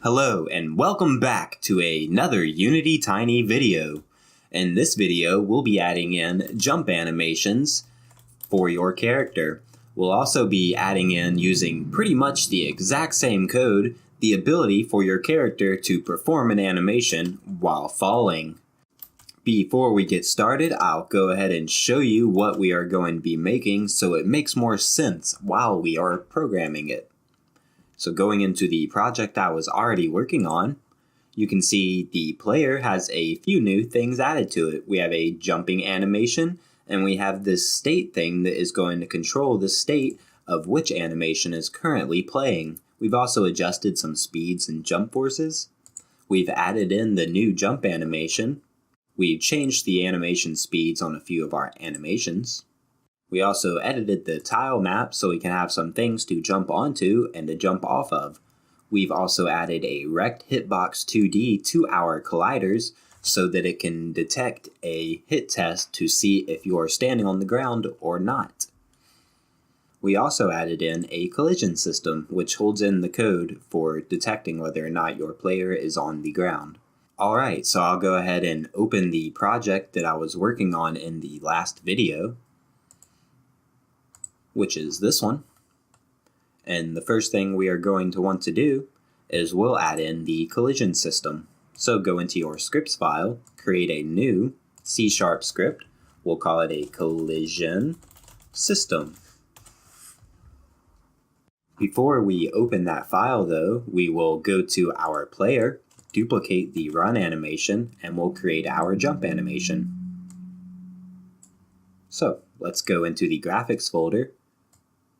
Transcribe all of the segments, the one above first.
Hello and welcome back to another Unity Tiny video. In this video, we'll be adding in jump animations for your character. We'll also be adding in, using pretty much the exact same code, the ability for your character to perform an animation while falling. Before we get started, I'll go ahead and show you what we are going to be making so it makes more sense while we are programming it. So going into the project I was already working on, you can see the player has a few new things added to it. We have a jumping animation, and we have this state thing that is going to control the state of which animation is currently playing. We've also adjusted some speeds and jump forces. We've added in the new jump animation. We've changed the animation speeds on a few of our animations. We also edited the tile map so we can have some things to jump onto and to jump off of. We've also added a Rect Hitbox 2D to our colliders so that it can detect a hit test to see if you're standing on the ground or not. We also added in a collision system which holds in the code for detecting whether or not your player is on the ground. Alright, so I'll go ahead and open the project that I was working on in the last video, which is this one. And the first thing we are going to want to do is we'll add in the collision system. So go into your scripts file, create a new C# script. We'll call it a collision system. Before we open that file though, we will go to our player, duplicate the run animation, and we'll create our jump animation. So let's go into the graphics folder,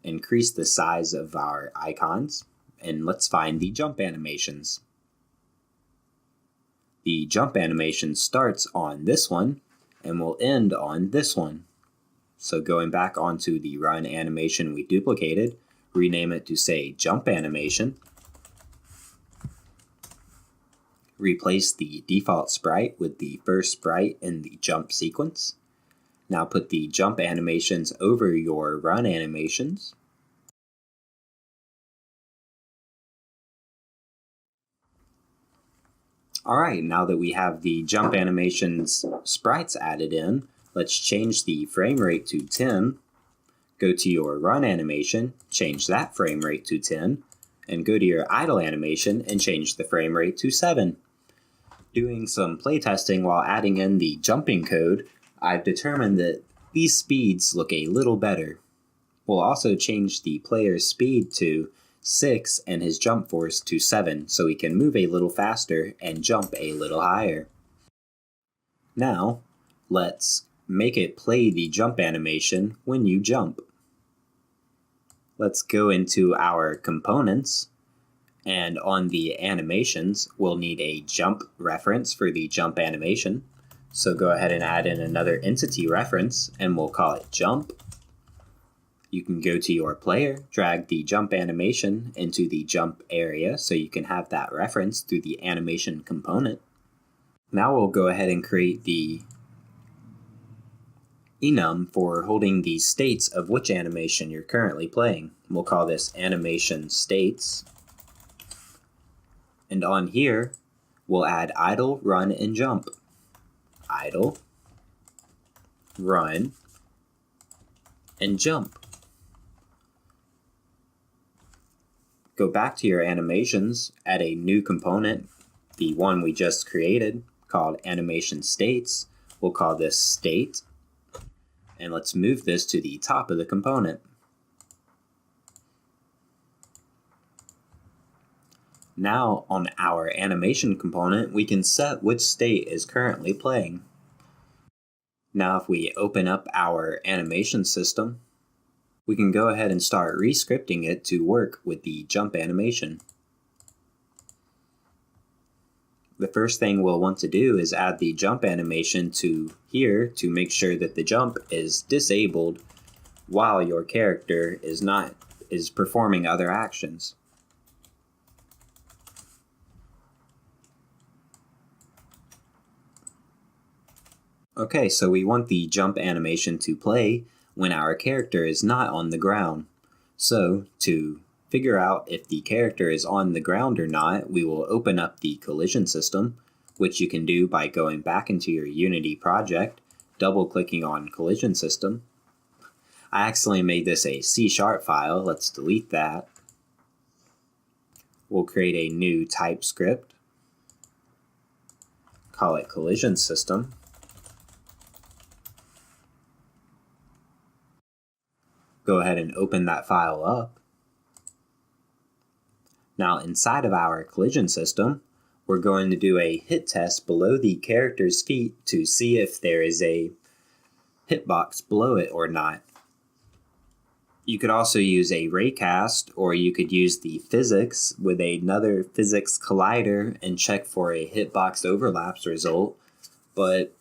increase the size of our icons, and let's find the jump animations. The jump animation starts on this one and will end on this one. So going back onto the run animation we duplicated, rename it to say jump animation. Replace the default sprite with the first sprite in the jump sequence. Now put the jump animations over your run animations. Alright, now that we have the jump animations sprites added in, let's change the frame rate to 10. Go to your run animation, change that frame rate to 10, and go to your idle animation and change the frame rate to 7. Doing some playtesting while adding in the jumping code, I've determined that these speeds look a little better. We'll also change the player's speed to 6 and his jump force to 7 so he can move a little faster and jump a little higher. Now, let's make it play the jump animation when you jump. Let's go into our components, and on the animations, we'll need a jump reference for the jump animation. So go ahead and add in another entity reference, and we'll call it jump. You can go to your player, drag the jump animation into the jump area so you can have that reference through the animation component. Now we'll go ahead and create the enum for holding the states of which animation you're currently playing. We'll call this animation states. And on here, we'll add idle, run, and jump. Idle, run, and jump. Go back to your animations, add a new component, the one we just created, called animation states. We'll call this state, and let's move this to the top of the component. Now on our animation component, we can set which state is currently playing. Now if we open up our animation system, we can go ahead and start re-scripting it to work with the jump animation. The first thing we'll want to do is add the jump animation to here to make sure that the jump is disabled while your character is performing other actions. Okay, so we want the jump animation to play when our character is not on the ground. So to figure out if the character is on the ground or not, we will open up the collision system, which you can do by going back into your Unity project, double-clicking on collision system. I accidentally made this a C# file. Let's delete that. We'll create a new TypeScript. Call it collision system. Go ahead and open that file up. Now inside of our collision system, we're going to do a hit test below the character's feet to see if there is a hitbox below it or not. You could also use a raycast, or you could use the physics with another physics collider and check for a hitbox overlaps result. But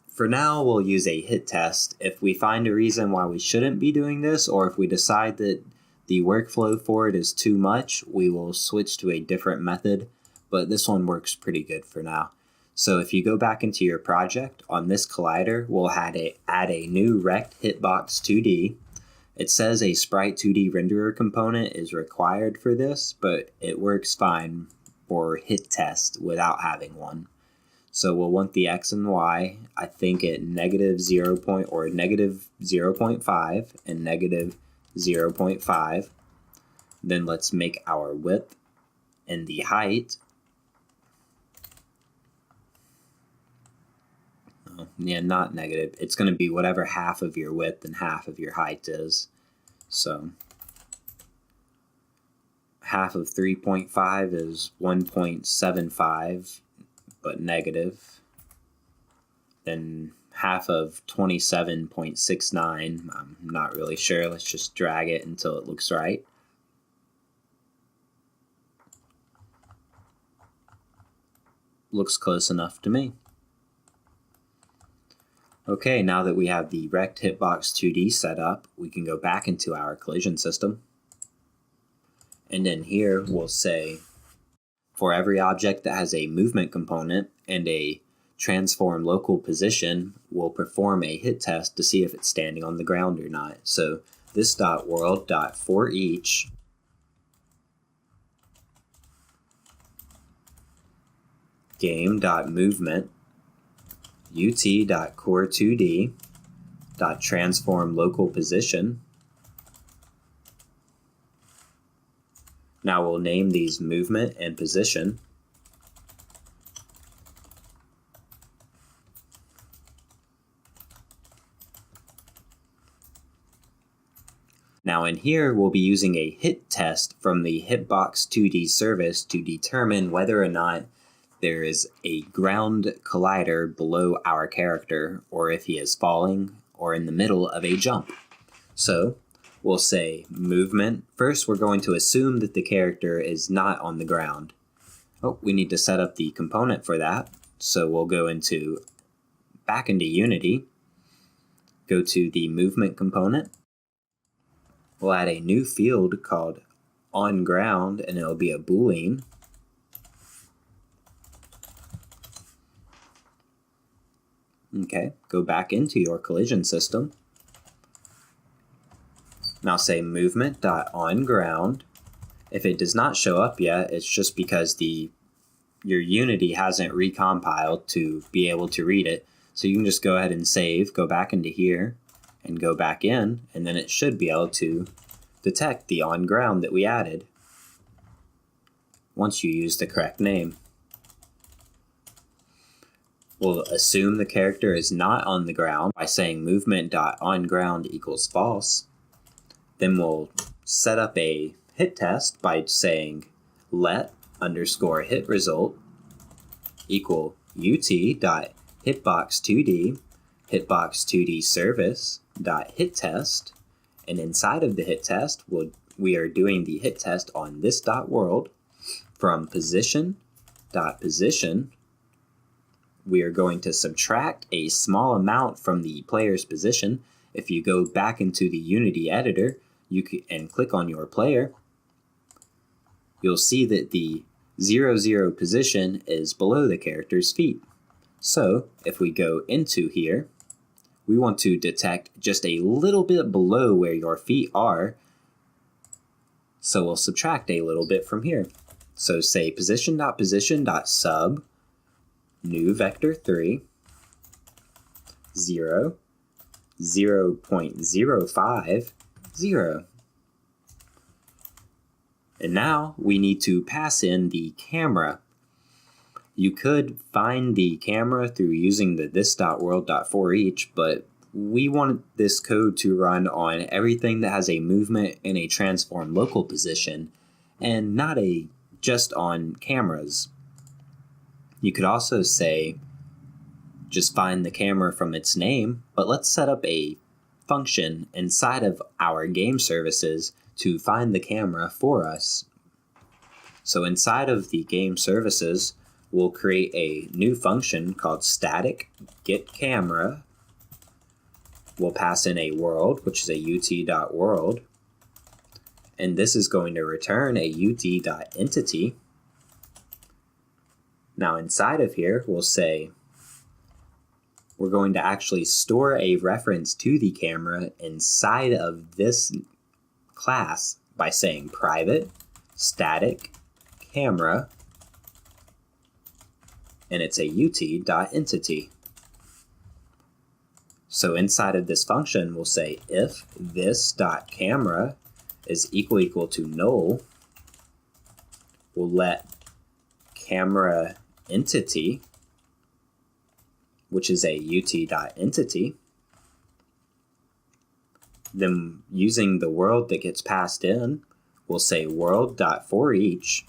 for now, we'll use a hit test. If we find a reason why we shouldn't be doing this, or if we decide that the workflow for it is too much, we will switch to a different method. But this one works pretty good for now. So if you go back into your project, on this collider, we'll add a new rect hitbox 2D. It says a Sprite 2D renderer component is required for this, but it works fine for hit test without having one. So we'll want the X and Y, I think at negative 0.5 and negative 0.5. Then let's make our width and the height. Oh, yeah, not negative. It's going to be whatever half of your width and half of your height is. So half of 3.5 is 1.75, but negative. Then half of 27.69, I'm not really sure. Let's just drag it until it looks right. Looks close enough to me. Okay, now that we have the rect hitbox 2D set up, we can go back into our collision system. And then here we'll say, for every object that has a movement component and a transform local position, we'll perform a hit test to see if it's standing on the ground or not. So this .world.forEach game.movement ut.core2d.transform local position. Now we'll name these movement and position. Now in here, we'll be using a hit test from the Hitbox 2D service to determine whether or not there is a ground collider below our character, or if he is falling or in the middle of a jump. So we'll say movement. First, we're going to assume that the character is not on the ground. Oh, we need to set up the component for that. So we'll go back into Unity, go to the movement component. We'll add a new field called on ground, and it'll be a Boolean. Okay, go back into your collision system. Now say movement.onGround. If it does not show up yet, it's just because your Unity hasn't recompiled to be able to read it. So you can just go ahead and save, go back into here, and go back in, and then it should be able to detect the on ground that we added once you use the correct name. We'll assume the character is not on the ground by saying movement.onGround equals false. Then we'll set up a hit test by saying let underscore hit result equal ut.hitbox2d hitbox2d service dot hit test, and inside of the hit test we are doing the hit test on this dot world from position dot position. We are going to subtract a small amount from the player's position. If you go back into the Unity editor and click on your player, you'll see that the 0, position is below the character's feet. So if we go into here, we want to detect just a little bit below where your feet are. So we'll subtract a little bit from here. So say position.position.sub new vector 3, 0, 0.05, 0. And now we need to pass in the camera. You could find the camera through using the this.world.forEach, but we want this code to run on everything that has a movement and a transform local position, and not just on cameras. You could also say just find the camera from its name, but let's set up a function inside of our game services to find the camera for us. So inside of the game services, we'll create a new function called static getCamera. We'll pass in a world, which is a ut.world, and this is going to return a ut.entity. Now inside of here, we'll say we're going to actually store a reference to the camera inside of this class by saying private static camera, and it's a ut.entity. So inside of this function, we'll say if this.camera is equal to null, we'll let camera entity, which is a ut.entity, then using the world that gets passed in, we'll say world.forEach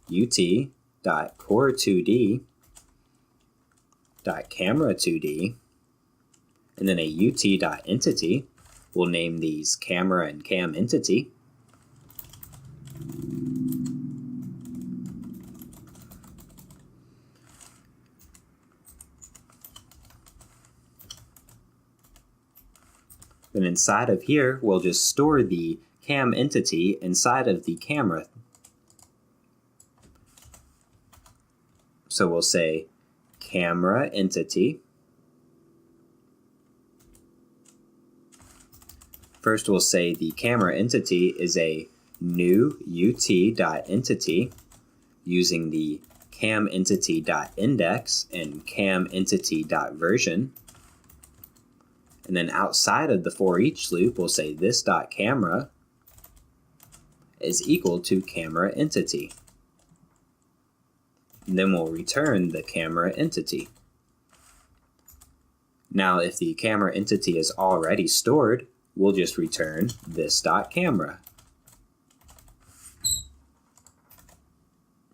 ut.core2d .camera2d, and then a ut.entity. We'll name these camera and cam entity. Then inside of here, we'll just store the cam entity inside of the camera. So we'll say camera entity. First we'll say the camera entity is a new ut.entity using the camEntity.index and camEntity.version. And then outside of the for each loop, we'll say this.camera is equal to camera entity. And then we'll return the camera entity. Now, if the camera entity is already stored, we'll just return this.camera.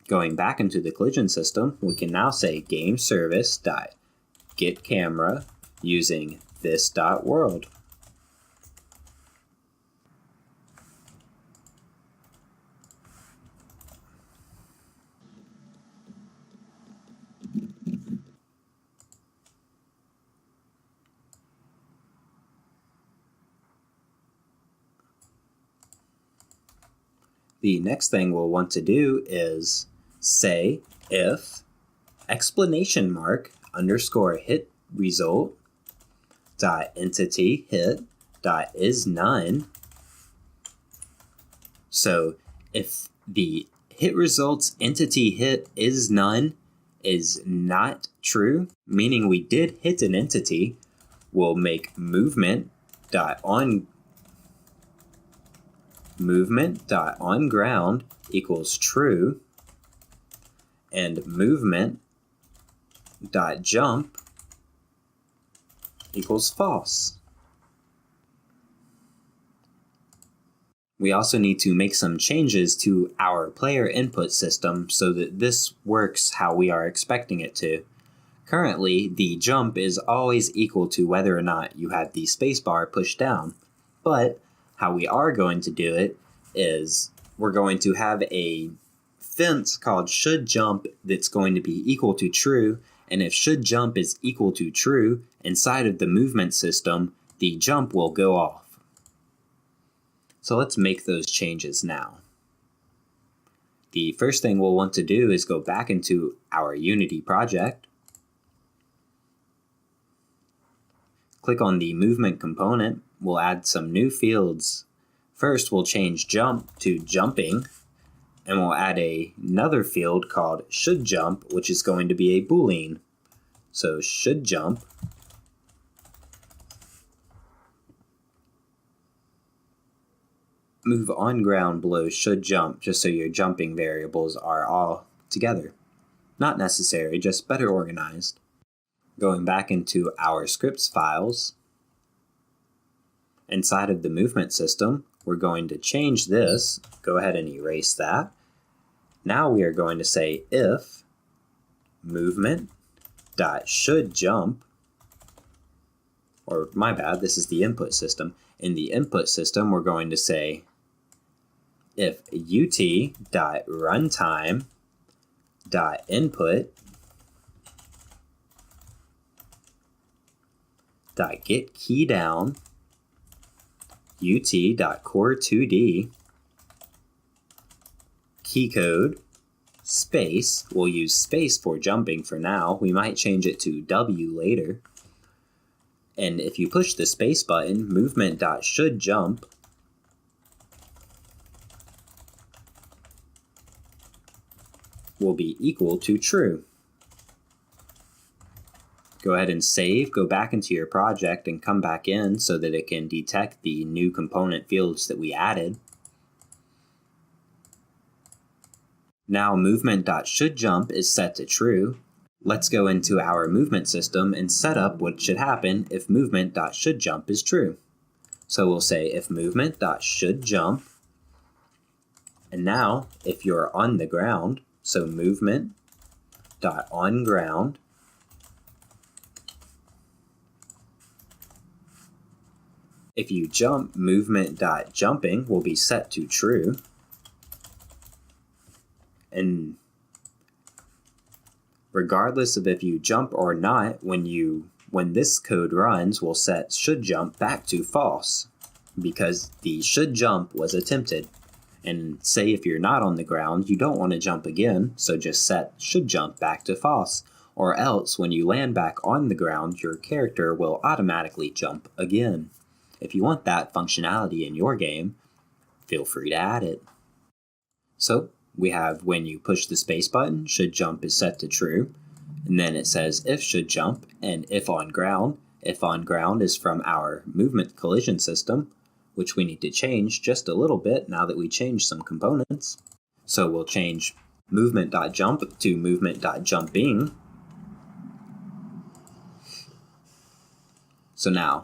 Going back into the collision system, we can now say GameService.getCamera using this.world. The next thing we'll want to do is say if exclamation mark underscore hit result dot entity hit dot is none. So if the hit results entity hit is none is not true, meaning we did hit an entity, we'll make movement dot on equals true, and movement.jump equals false. We also need to make some changes to our player input system so that this works how we are expecting it to. Currently, the jump is always equal to whether or not you have the spacebar pushed down, but how we are going to do it is we're going to have a fence called shouldJump that's going to be equal to true, and if shouldJump is equal to true, inside of the movement system, the jump will go off. So let's make those changes now. The first thing we'll want to do is go back into our Unity project, click on the movement component, we'll add some new fields. First, we'll change jump to jumping, and we'll add another field called should jump, which is going to be a Boolean. So should jump move on ground below should jump, just so your jumping variables are all together. Not necessary, just better organized. Going back into our scripts files, inside of the movement system, we're going to change this. Go ahead and erase that. Now we are going to say if movement dot should jump, or my bad, this is the input system. In the input system, we're going to say if ut dot runtime dot input dot get key down ut dot core2d key code space. We'll use space for jumping for now. We might change it to W later. And if you push the space button, movement dot should jump will be equal to true. Go ahead and save, go back into your project and come back in so that it can detect the new component fields that we added. Now movement.shouldJump is set to true. Let's go into our movement system and set up what should happen if movement.shouldJump is true. So we'll say if movement.shouldJump, and now if you're on the ground, so movement.onGround, if you jump, movement.jumping will be set to true. And regardless of if you jump or not, when this code runs, we'll set should jump back to false because the should jump was attempted. And say if you're not on the ground, you don't want to jump again, so just set should jump back to false. Or else, when you land back on the ground, your character will automatically jump again. If you want that functionality in your game, feel free to add it. So we have when you push the space button, should jump is set to true. And then it says if should jump and if on ground. If on ground is from our movement collision system, which we need to change just a little bit now that we changed some components. So we'll change movement.jump to movement.jumping. So now,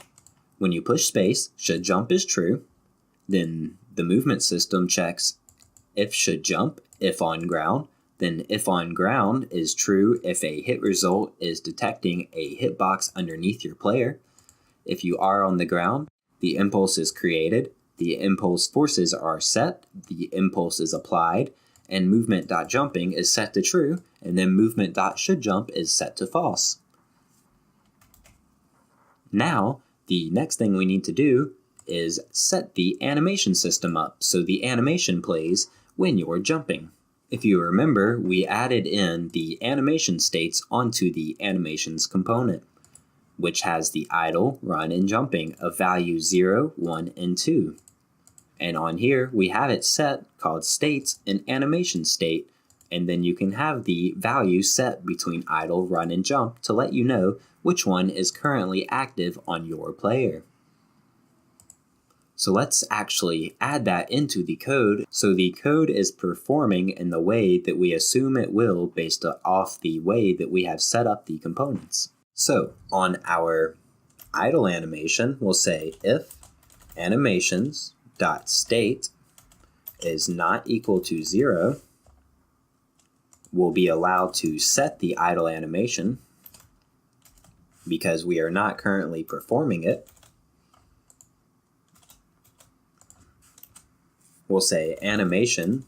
when you push space, should jump is true. Then the movement system checks if should jump, if on ground. Then if on ground is true if a hit result is detecting a hitbox underneath your player. If you are on the ground, the impulse is created, the impulse forces are set, the impulse is applied, and movement.jumping is set to true, and then movement.shouldJump is set to false. Now, the next thing we need to do is set the animation system up so the animation plays when you're jumping. If you remember, we added in the animation states onto the animations component, which has the idle, run, and jumping of value 0, 1, and 2. And on here, we have it set called states and animation state, and then you can have the value set between idle, run, and jump to let you know which one is currently active on your player. So let's actually add that into the code so the code is performing in the way that we assume it will based off the way that we have set up the components. So on our idle animation, we'll say if animations.state is not equal to 0, we'll be allowed to set the idle animation because we are not currently performing it. We'll say animations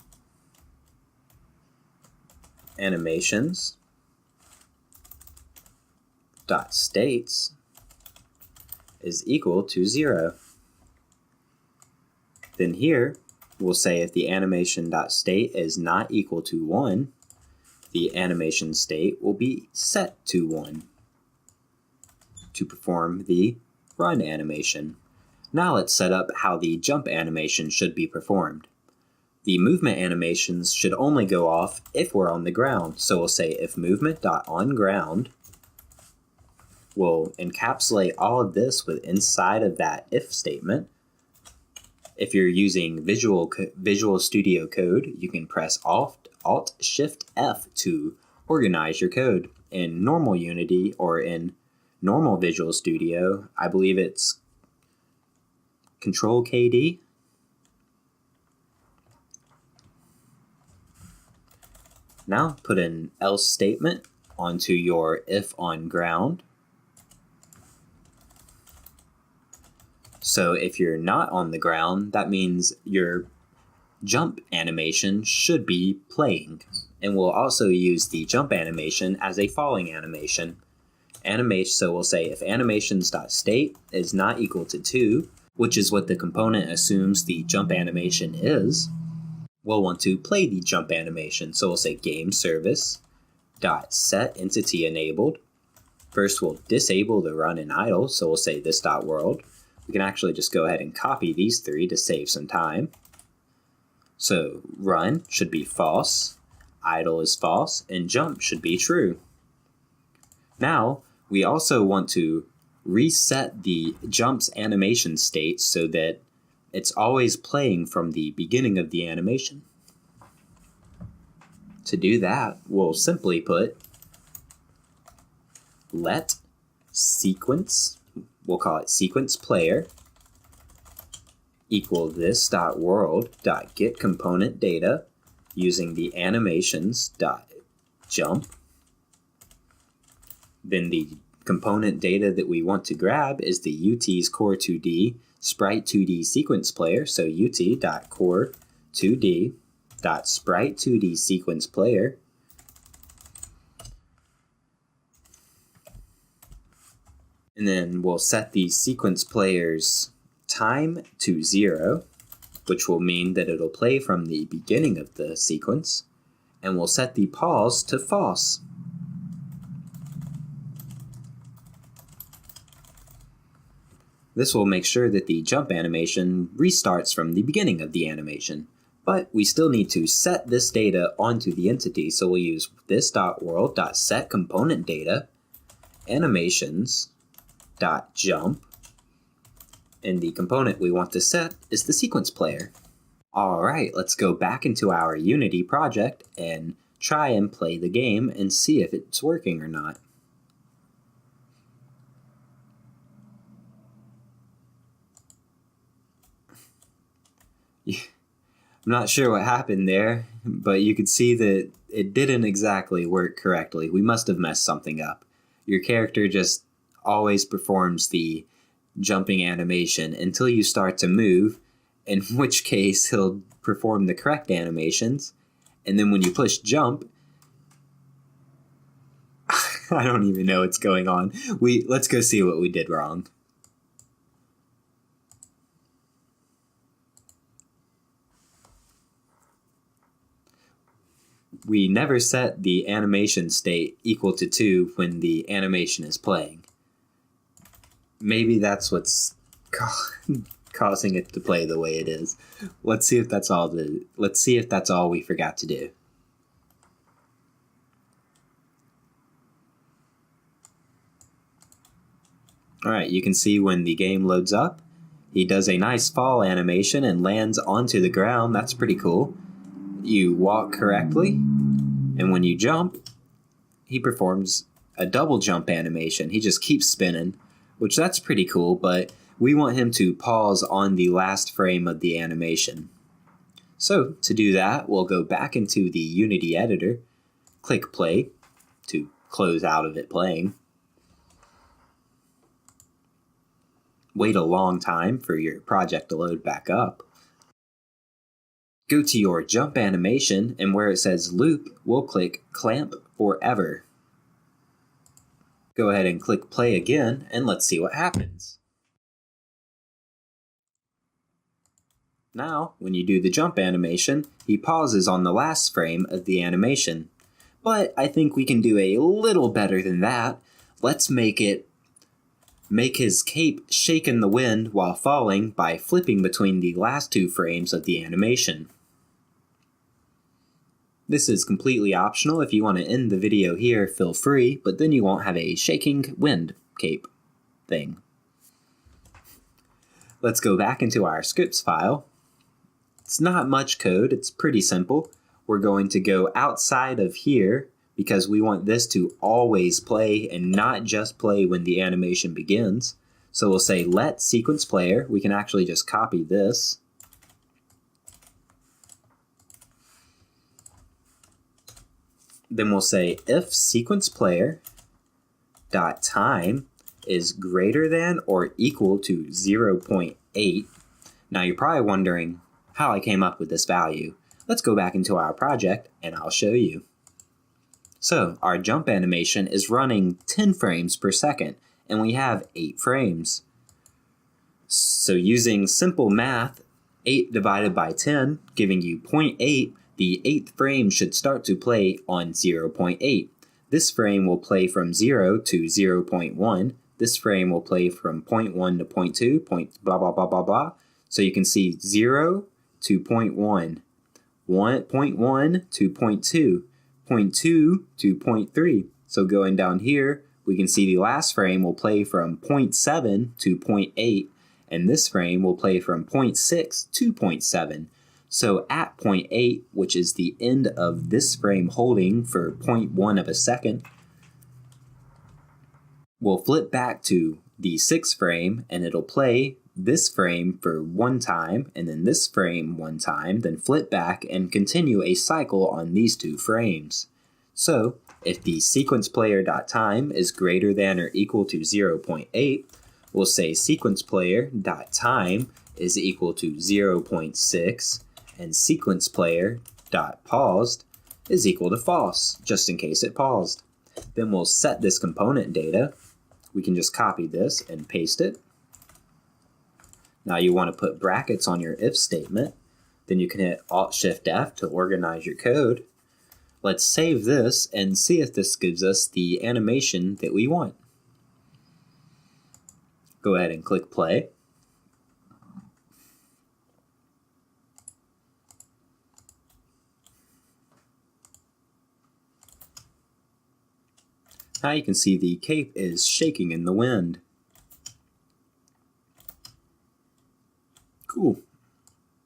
dot states is equal to 0. Then here we'll say if the animation dot state is not equal to 1, the animation state will be set to 1 to perform the run animation. Now let's set up how the jump animation should be performed. The movement animations should only go off if we're on the ground. So we'll say if movement.onGround. We'll encapsulate all of this with inside of that if statement. If you're using Visual Studio Code, you can press Alt-Shift-F to organize your code. In normal Unity or in normal Visual Studio, I believe it's Control-KD. Now put an else statement onto your if on ground. So if you're not on the ground, that means your jump animation should be playing. And we'll also use the jump animation as a falling animation. So we'll say if animations.state is not equal to 2, which is what the component assumes the jump animation is, we'll want to play the jump animation. So we'll say game service dot set entity enabled. First we'll disable the run and idle, so we'll say this dot world. We can actually just go ahead and copy these three to save some time. So run should be false, idle is false, and jump should be true. Now we also want to reset the jump's animation state so that it's always playing from the beginning of the animation. To do that, we'll simply put let sequence, we'll call it sequence player, equal this dot world dot get component data using the animations dot jump. Then the component data that we want to grab is the UT's Core 2D Sprite 2D sequence player, so ut.core2d.sprite 2D sequence player. And then we'll set the sequence player's time to 0, which will mean that it'll play from the beginning of the sequence, and we'll set the pause to false. This will make sure that the jump animation restarts from the beginning of the animation. But we still need to set this data onto the entity, so we'll use this.world.setComponentData, animations.jump, and the component we want to set is the sequence player. Alright, let's go back into our Unity project and try and play the game and see if it's working or not. I'm not sure what happened there, but you could see that it didn't exactly work correctly. We must have messed something up. Your character just always performs the jumping animation until you start to move, in which case he'll perform the correct animations, and then when you push jump, I don't even know what's going on. Let's go see what we did wrong. We never set the animation state equal to 2 when the animation is playing. Maybe that's what's causing it to play the way it is. Let's see if that's all we forgot to do. Alright, you can see when the game loads up, he does a nice fall animation and lands onto the ground. That's pretty cool. You walk correctly, and when you jump, he performs a double jump animation. He just keeps spinning, which that's pretty cool, but we want him to pause on the last frame of the animation. So to do that, we'll go back into the Unity editor, click play to close out of it playing. Wait a long time for your project to load back up. Go to your jump animation, and where it says loop, we'll click clamp forever. Go ahead and click play again, and let's see what happens. Now, when you do the jump animation, he pauses on the last frame of the animation. But I think we can do a little better than that. Let's make it make his cape shake in the wind while falling by flipping between the last 2 frames of the animation. This is completely optional. If you want to end the video here, feel free, but then you won't have a shaking wind cape thing. Let's go back into our scripts file. It's not much code, it's pretty simple. We're going to go outside of here because we want this to always play and not just play when the animation begins. So we'll say let sequence player. We can actually just copy this. Then we'll say if sequence player dot time is greater than or equal to 0.8. Now you're probably wondering how I came up with this value. Let's go back into our project and I'll show you. So our jump animation is running 10 frames per second and we have 8 frames. So using simple math, 8 divided by 10 giving you 0.8, the 8th frame should start to play on 0.8. This frame will play from 0 to 0.1. This frame will play from 0.1 to 0.2, blah, blah, blah, blah, blah. So you can see 0 to 0.1, 0.1 to 0.2, 0.2 to 0.3. So going down here, we can see the last frame will play from 0.7 to 0.8, and this frame will play from 0.6 to 0.7. So at 0.8, which is the end of this frame holding for 0.1 of a second, we'll flip back to the 6th frame and it'll play this frame for 1 time and then this frame 1 time, then flip back and continue a cycle on these 2 frames. So if the sequence player.time is greater than or equal to 0.8, we'll say sequence player.time is equal to 0.6 and sequence player.paused is equal to false, just in case it paused. Then we'll set this component data. We can just copy this and paste it. Now you want to put brackets on your if statement. Then you can hit Alt-Shift-F to organize your code. Let's save this and see if this gives us the animation that we want. Go ahead and click play. Now you can see the cape is shaking in the wind. Cool.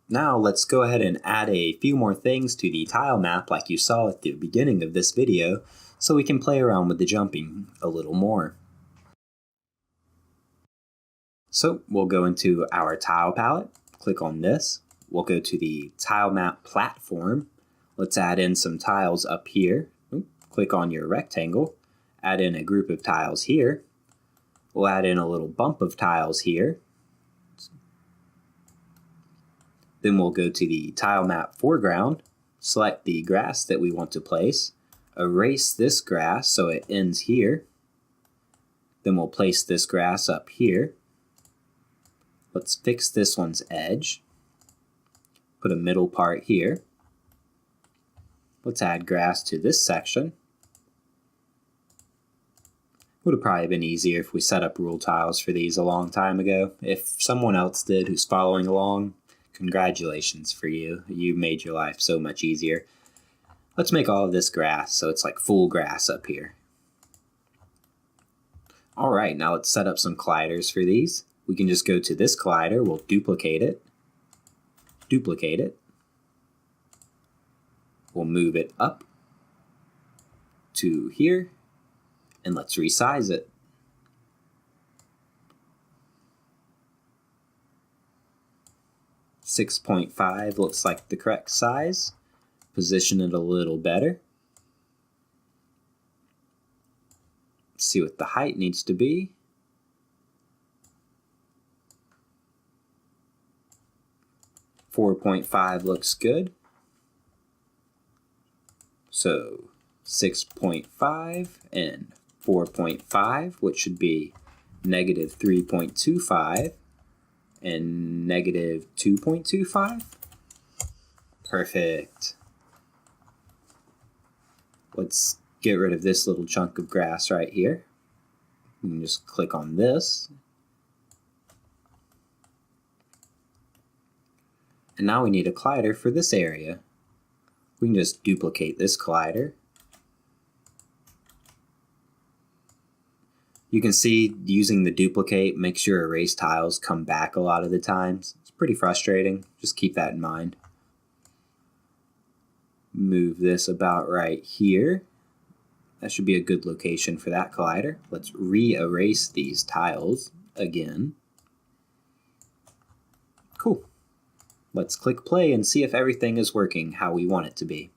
Now let's go ahead and add a few more things to the tile map like you saw at the beginning of this video so we can play around with the jumping a little more. So we'll go into our tile palette, click on this. We'll go to the tile map platform. Let's add in some tiles up here. Click on your rectangle. Add in a group of tiles here. We'll add in a little bump of tiles here. Then we'll go to the tile map foreground, select the grass that we want to place, erase this grass so it ends here. Then we'll place this grass up here. Let's fix this one's edge. Put a middle part here. Let's add grass to this section. Would have probably been easier if we set up rule tiles for these a long time ago. If someone else did who's following along, congratulations for you. You made your life so much easier. Let's make all of this grass so it's like full grass up here. Alright, now let's set up some colliders for these. We can just go to this collider, we'll duplicate it. We'll move it up to here. And let's resize it. .5 looks like the correct size. Position it a little better. See what the height needs to be. .5 looks good. So 6.5 and 4.5, which should be negative 3.25 and negative 2.25. Perfect. Let's get rid of this little chunk of grass right here. You can just click on this. And now we need a collider for this area. We can just duplicate this collider. You can see using the duplicate makes your erase tiles come back a lot of the times. It's pretty frustrating. Just keep that in mind. Move this about right here. That should be a good location for that collider. Let's re-erase these tiles again. Cool. Let's click play and see if everything is working how we want it to be.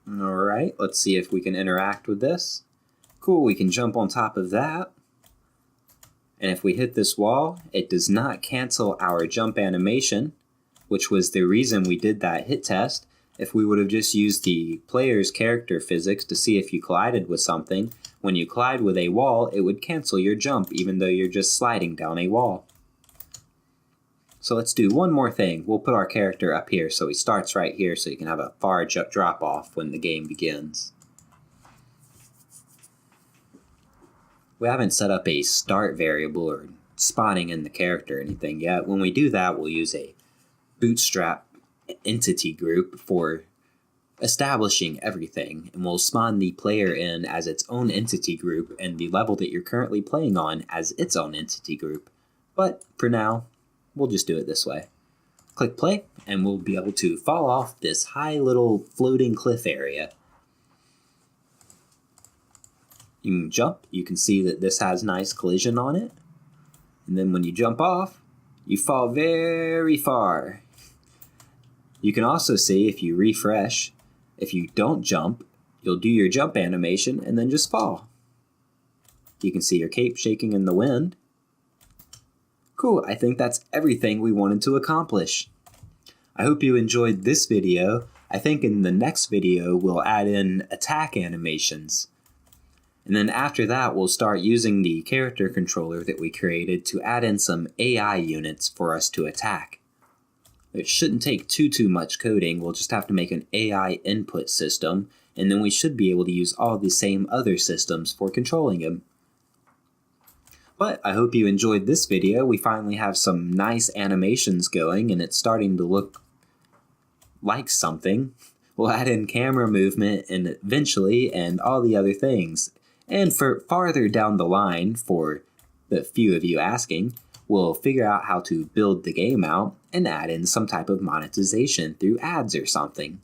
Alright, let's see if we can interact with this. Cool, we can jump on top of that. And if we hit this wall, it does not cancel our jump animation, which was the reason we did that hit test. If we would have just used the player's character physics to see if you collided with something, when you collide with a wall, it would cancel your jump even though you're just sliding down a wall. So let's do one more thing. We'll put our character up here so he starts right here so you can have a far drop off when the game begins. We haven't set up a start variable or spawning in the character or anything yet. When we do that, we'll use a bootstrap entity group for establishing everything, and we'll spawn the player in as its own entity group and the level that you're currently playing on as its own entity group. But for now, we'll just do it this way. Click play, and we'll be able to fall off this high little floating cliff area. You can jump. You can see that this has nice collision on it. And then when you jump off, you fall very far. You can also see if you refresh, if you don't jump, you'll do your jump animation and then just fall. You can see your cape shaking in the wind. Cool, I think that's everything we wanted to accomplish. I hope you enjoyed this video. I think in the next video we'll add in attack animations. And then after that we'll start using the character controller that we created to add in some AI units for us to attack. It shouldn't take too much coding. We'll just have to make an AI input system, and then we should be able to use all the same other systems for controlling him. But I hope you enjoyed this video. We finally have some nice animations going, and it's starting to look like something. We'll add in camera movement and eventually, and all the other things. And for farther down the line, for the few of you asking, we'll figure out how to build the game out and add in some type of monetization through ads or something.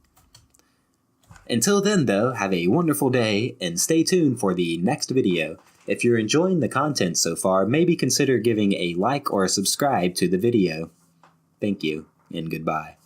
Until then though, have a wonderful day and stay tuned for the next video. If you're enjoying the content so far, maybe consider giving a like or a subscribe to the video. Thank you and goodbye.